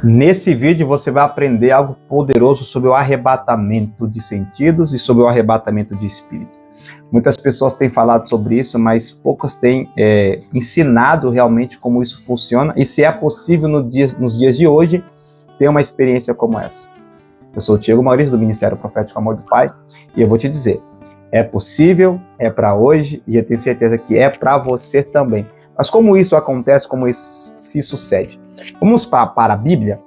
Nesse vídeo você vai aprender algo poderoso sobre o arrebatamento de sentidos e sobre o arrebatamento de espírito. Muitas pessoas têm falado sobre isso, mas poucas têm ensinado realmente como isso funciona e se é possível nos dias de hoje ter uma experiência como essa. Eu sou o Thiago Maurício, do Ministério Profético Amor do Pai, e eu vou te dizer, é possível, é para hoje, e eu tenho certeza que é para você também. Mas como isso acontece, como isso se sucede? Vamos para a Bíblia,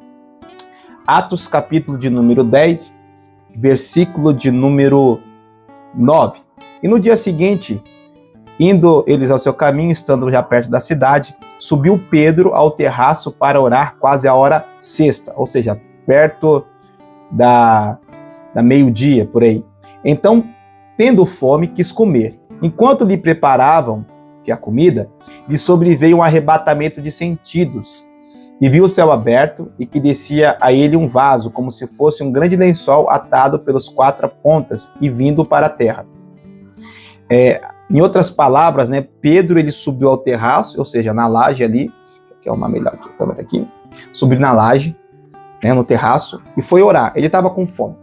Atos capítulo de número 10, versículo de número 9. E no dia seguinte, indo eles ao seu caminho, estando já perto da cidade, subiu Pedro ao terraço para orar quase a hora sexta, ou seja, perto da meio-dia, por aí. Então, tendo fome, quis comer. Enquanto lhe preparavam a comida, lhe sobreveio um arrebatamento de sentidos, e viu o céu aberto, e que descia a ele um vaso, como se fosse um grande lençol atado pelas quatro pontas, e vindo para a terra. Em outras palavras, né, Pedro ele subiu ao terraço, ou seja, na laje ali, que é uma melhor câmera aqui, subiu na laje, né, no terraço, e foi orar. Ele estava com fome.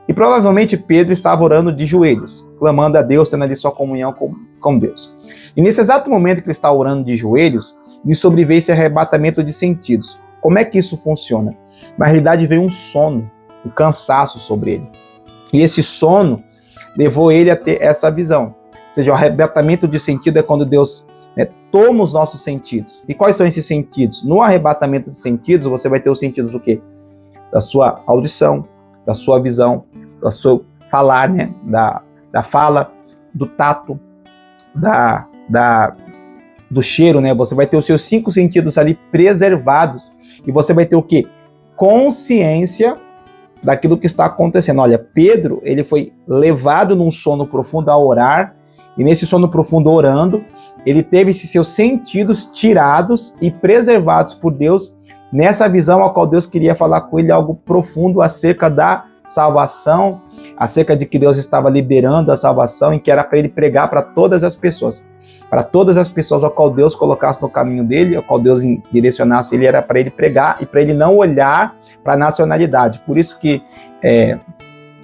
E provavelmente Pedro estava orando de joelhos, clamando a Deus, tendo ali sua comunhão com Deus. E nesse exato momento que ele está orando de joelhos, lhe sobreveio esse arrebatamento de sentidos. Como é que isso funciona? Na realidade veio um sono, um cansaço sobre ele. E esse sono levou ele a ter essa visão. Ou seja, o arrebatamento de sentido é quando Deus toma os nossos sentidos. E quais são esses sentidos? No arrebatamento de sentidos, você vai ter os sentidos do quê? Da sua audição, da sua visão, do seu falar, né? Da fala, do tato, do cheiro, né? Você vai ter os seus 5 sentidos ali preservados e você vai ter o quê? Consciência daquilo que está acontecendo. Olha, Pedro, ele foi levado num sono profundo a orar e nesse sono profundo orando, ele teve esses seus sentidos tirados e preservados por Deus nessa visão a qual Deus queria falar com ele algo profundo acerca da salvação, acerca de que Deus estava liberando a salvação e que era para ele pregar para todas as pessoas ao qual Deus colocasse no caminho dele, ao qual Deus direcionasse ele, era para ele pregar e para ele não olhar para a nacionalidade. Por isso que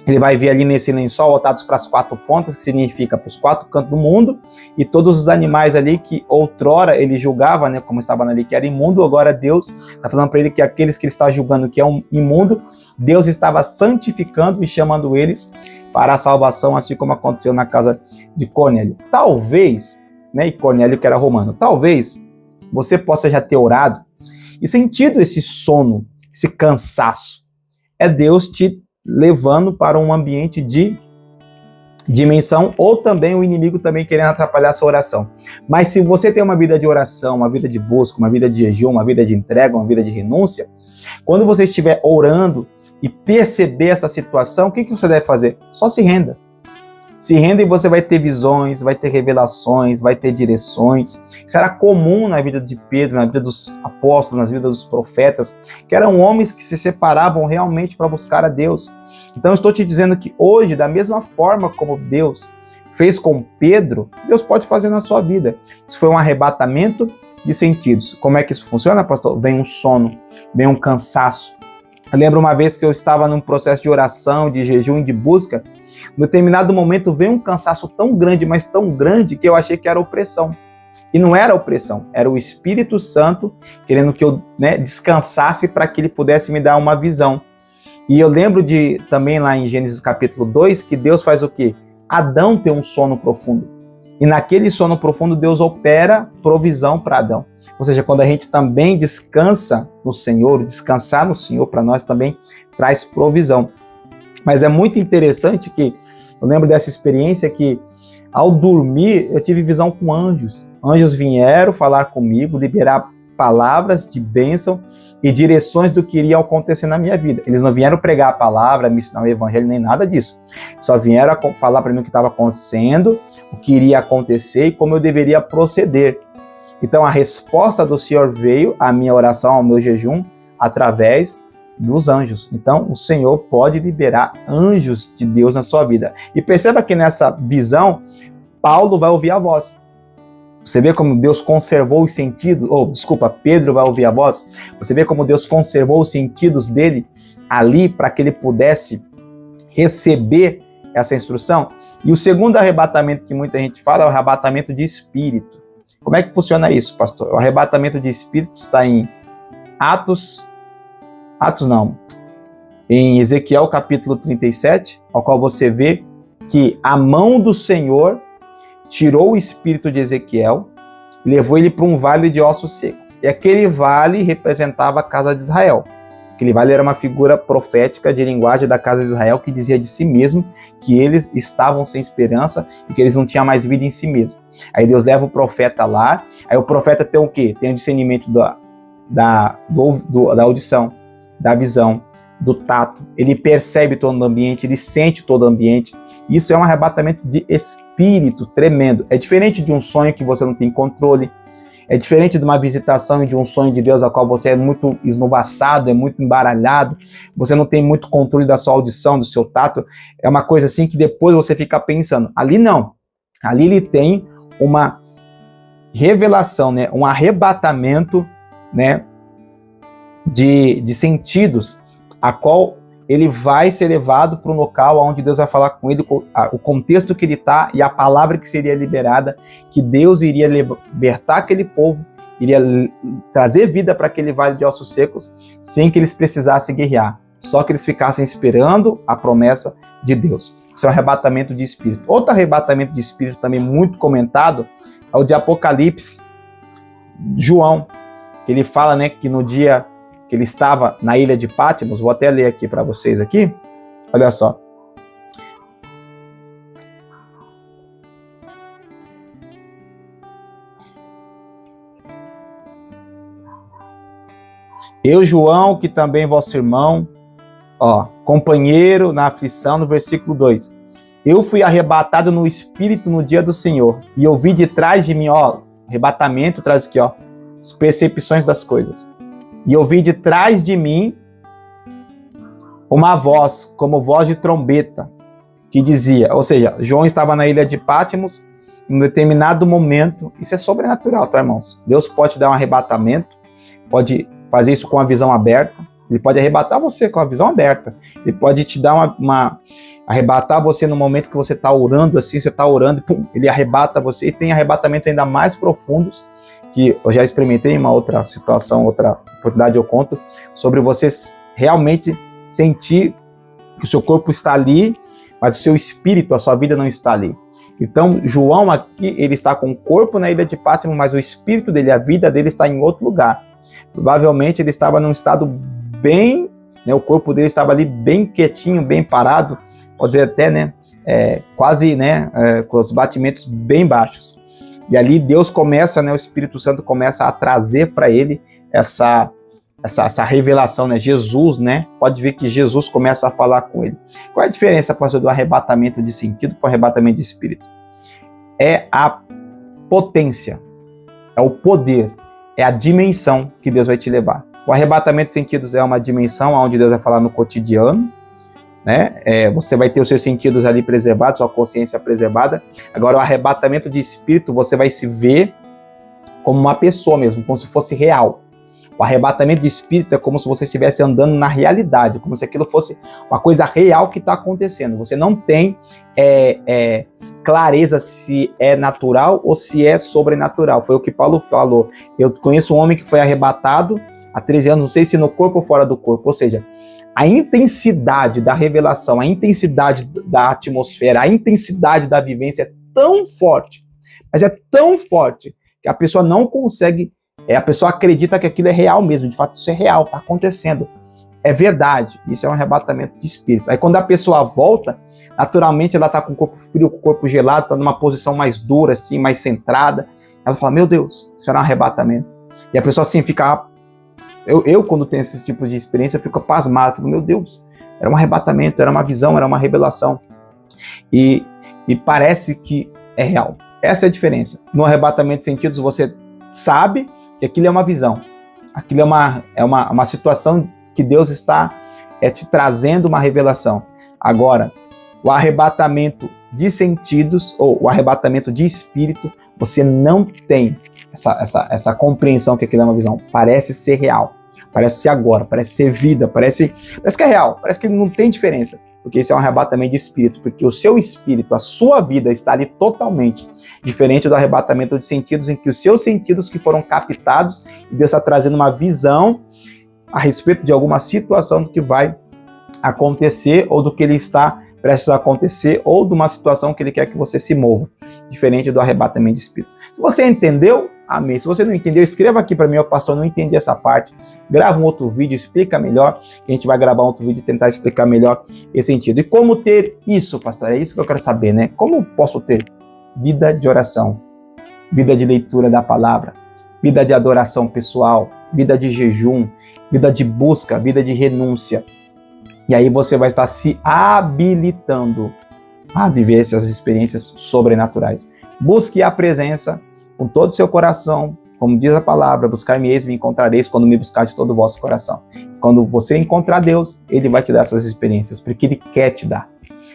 ele vai ver ali nesse lençol atados para as 4 pontas, que significa para os 4 cantos do mundo, e todos os animais ali que outrora ele julgava, né, como estava ali, que era imundo, agora Deus está falando para ele que aqueles que ele está julgando que é um imundo, Deus estava santificando e chamando eles para a salvação, assim como aconteceu na casa de Cornélio. Talvez, né, e Cornélio que era romano, talvez você possa já ter orado e sentido esse sono, esse cansaço. É Deus te levando para um ambiente de dimensão, ou também o inimigo também querendo atrapalhar a sua oração. Mas se você tem uma vida de oração, uma vida de busca, uma vida de jejum, uma vida de entrega, uma vida de renúncia, quando você estiver orando e perceber essa situação, o que você deve fazer? Só se renda. Se renda e você vai ter visões, vai ter revelações, vai ter direções. Isso era comum na vida de Pedro, na vida dos apóstolos, na vida dos profetas, que eram homens que se separavam realmente para buscar a Deus. Então eu estou te dizendo que hoje, da mesma forma como Deus fez com Pedro, Deus pode fazer na sua vida. Isso foi um arrebatamento de sentidos. Como é que isso funciona, pastor? Vem um sono, vem um cansaço. Eu lembro uma vez que eu estava num processo de oração, de jejum e de busca. Em determinado momento veio um cansaço tão grande, mas tão grande, que eu achei que era opressão. E não era opressão, era o Espírito Santo querendo que eu descansasse para que ele pudesse me dar uma visão. E eu lembro de também lá em Gênesis capítulo 2, que Deus faz o quê? Adão tem um sono profundo. E naquele sono profundo Deus opera provisão para Adão. Ou seja, quando a gente também descansa no Senhor, descansar no Senhor para nós também traz provisão. Mas é muito interessante que eu lembro dessa experiência que ao dormir eu tive visão com anjos. Anjos vieram falar comigo, liberar palavras de bênção e direções do que iria acontecer na minha vida. Eles não vieram pregar a palavra, me ensinar o evangelho, nem nada disso. Só vieram falar para mim o que estava acontecendo, o que iria acontecer e como eu deveria proceder. Então a resposta do Senhor veio à minha oração, ao meu jejum, através dos anjos. Então o Senhor pode liberar anjos de Deus na sua vida. E perceba que nessa visão, Paulo vai ouvir a voz. Você vê como Deus conservou os sentidos, Pedro vai ouvir a voz. Você vê como Deus conservou os sentidos dele ali para que ele pudesse receber essa instrução. E o segundo arrebatamento que muita gente fala é o arrebatamento de espírito. Como é que funciona isso, pastor? O arrebatamento de espírito está em em Ezequiel capítulo 37, ao qual você vê que a mão do Senhor tirou o espírito de Ezequiel e levou ele para um vale de ossos secos. E aquele vale representava a casa de Israel. Aquele vale era uma figura profética de linguagem da casa de Israel que dizia de si mesmo que eles estavam sem esperança e que eles não tinham mais vida em si mesmo. Aí Deus leva o profeta lá, aí o profeta tem o quê? Tem o discernimento da audição, da visão, do tato, ele percebe todo o ambiente, ele sente todo o ambiente. Isso é um arrebatamento de espírito tremendo. É diferente de um sonho que você não tem controle, é diferente de uma visitação e de um sonho de Deus a qual você é muito esnovaçado, é muito embaralhado, você não tem muito controle da sua audição, do seu tato. É uma coisa assim que depois você fica pensando. Ali não. Ali ele tem uma revelação, né? Um arrebatamento, né? de sentidos, a qual ele vai ser levado para um local onde Deus vai falar com ele, o contexto que ele está e a palavra que seria liberada, que Deus iria libertar aquele povo, iria trazer vida para aquele vale de ossos secos, sem que eles precisassem guerrear, só que eles ficassem esperando a promessa de Deus. Isso é um arrebatamento de espírito. Outro arrebatamento de espírito também muito comentado é o de Apocalipse, João, que ele fala, né, que no dia que ele estava na ilha de Patmos, vou até ler aqui para vocês aqui, olha só. Eu, João, que também vosso irmão, companheiro na aflição, no versículo 2. Eu fui arrebatado no Espírito no dia do Senhor, e ouvi de trás de mim, arrebatamento traz aqui, as percepções das coisas. E ouvi de trás de mim uma voz, como voz de trombeta, que dizia, ou seja, João estava na ilha de Patmos, em um determinado momento, isso é sobrenatural, tá, irmãos? Deus pode dar um arrebatamento, pode fazer isso com a visão aberta, ele pode arrebatar você com a visão aberta, ele pode te dar arrebatar você no momento que você está orando assim, você está orando, pum, ele arrebata você, e tem arrebatamentos ainda mais profundos, que eu já experimentei em uma outra situação, outra oportunidade eu conto, sobre você realmente sentir que o seu corpo está ali, mas o seu espírito, a sua vida não está ali. Então, João aqui, ele está com o corpo na ilha de Patmos, mas o espírito dele, a vida dele está em outro lugar. Provavelmente ele estava num estado bem, né, o corpo dele estava ali bem quietinho, bem parado, pode dizer até, né, quase, né, com os batimentos bem baixos. E ali Deus começa, né, o Espírito Santo começa a trazer para ele essa revelação, né? Jesus, né? Pode ver que Jesus começa a falar com ele. Qual é a diferença, pastor, do arrebatamento de sentido para o arrebatamento de espírito? É a potência, é o poder, é a dimensão que Deus vai te levar. O arrebatamento de sentidos é uma dimensão onde Deus vai falar no cotidiano, né? Você vai ter os seus sentidos ali preservados, sua consciência preservada. Agora, o arrebatamento de espírito, você vai se ver como uma pessoa mesmo, como se fosse real. O arrebatamento de espírito é como se você estivesse andando na realidade, como se aquilo fosse uma coisa real que está acontecendo. Você não tem clareza se é natural ou se é sobrenatural. Foi o que Paulo falou. Eu conheço um homem que foi arrebatado há 13 anos, não sei se no corpo ou fora do corpo. Ou seja, a intensidade da revelação, a intensidade da atmosfera, a intensidade da vivência é tão forte, mas é tão forte que a pessoa não consegue, a pessoa acredita que aquilo é real mesmo, de fato isso é real, está acontecendo, é verdade, isso é um arrebatamento de espírito. Aí quando a pessoa volta, naturalmente ela está com o corpo frio, com o corpo gelado, está numa posição mais dura, assim, mais centrada, ela fala, meu Deus, isso era um arrebatamento. E a pessoa assim fica... Eu, quando tenho esses tipos de experiência, eu fico pasmado, fico, meu Deus, era um arrebatamento, era uma visão, era uma revelação. E parece que é real. Essa é a diferença. No arrebatamento de sentidos, você sabe que aquilo é uma visão. Aquilo é uma situação que Deus está te trazendo uma revelação. Agora, o arrebatamento de sentidos, ou o arrebatamento de espírito, você não tem essa compreensão que aquilo é uma visão. Parece ser real, parece ser agora, parece ser vida, parece que é real, parece que não tem diferença, porque isso é um arrebatamento de espírito, porque o seu espírito, a sua vida está ali totalmente diferente do arrebatamento de sentidos, em que os seus sentidos que foram captados, e Deus está trazendo uma visão a respeito de alguma situação do que vai acontecer, ou do que ele está prestes a acontecer, ou de uma situação que ele quer que você se mova, diferente do arrebatamento de espírito. Se você entendeu, amém. Se você não entendeu, escreva aqui para mim, ó, pastor, não entendi essa parte. Grava um outro vídeo, explica melhor. A gente vai gravar um outro vídeo e tentar explicar melhor esse sentido. E como ter isso, pastor? É isso que eu quero saber, né? Como posso ter vida de oração, vida de leitura da palavra, vida de adoração pessoal, vida de jejum, vida de busca, vida de renúncia. E aí você vai estar se habilitando a viver essas experiências sobrenaturais. Busque a presença com todo o seu coração, como diz a palavra, buscar-me-eis e me encontrareis quando me buscar de todo o vosso coração. Quando você encontrar Deus, Ele vai te dar essas experiências, porque Ele quer te dar.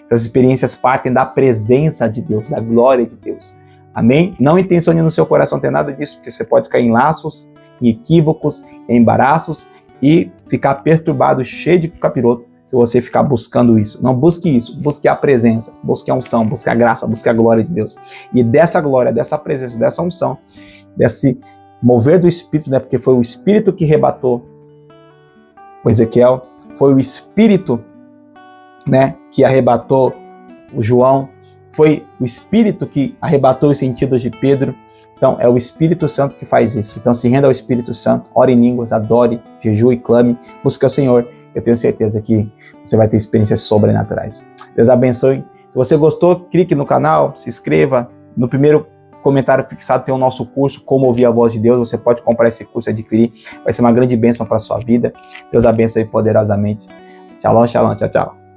Essas experiências partem da presença de Deus, da glória de Deus. Amém? Não intencione no seu coração ter nada disso, porque você pode cair em laços, em equívocos, em embaraços e ficar perturbado, cheio de capiroto, se você ficar buscando isso. Não busque isso, busque a presença, busque a unção, busque a graça, busque a glória de Deus. E dessa glória, dessa presença, dessa unção, desse mover do Espírito, né? Porque foi o Espírito que arrebatou o Ezequiel, foi o Espírito, né, que arrebatou o João, foi o Espírito que arrebatou os sentidos de Pedro. Então, é o Espírito Santo que faz isso. Então, se renda ao Espírito Santo, ore em línguas, adore, jejue e clame, busque ao Senhor. Eu tenho certeza que você vai ter experiências sobrenaturais. Deus abençoe. Se você gostou, clique no canal, se inscreva. No primeiro comentário fixado tem o nosso curso, Como Ouvir a Voz de Deus. Você pode comprar esse curso e adquirir. Vai ser uma grande bênção para a sua vida. Deus abençoe poderosamente. Shalom, shalom, tchau, tchau.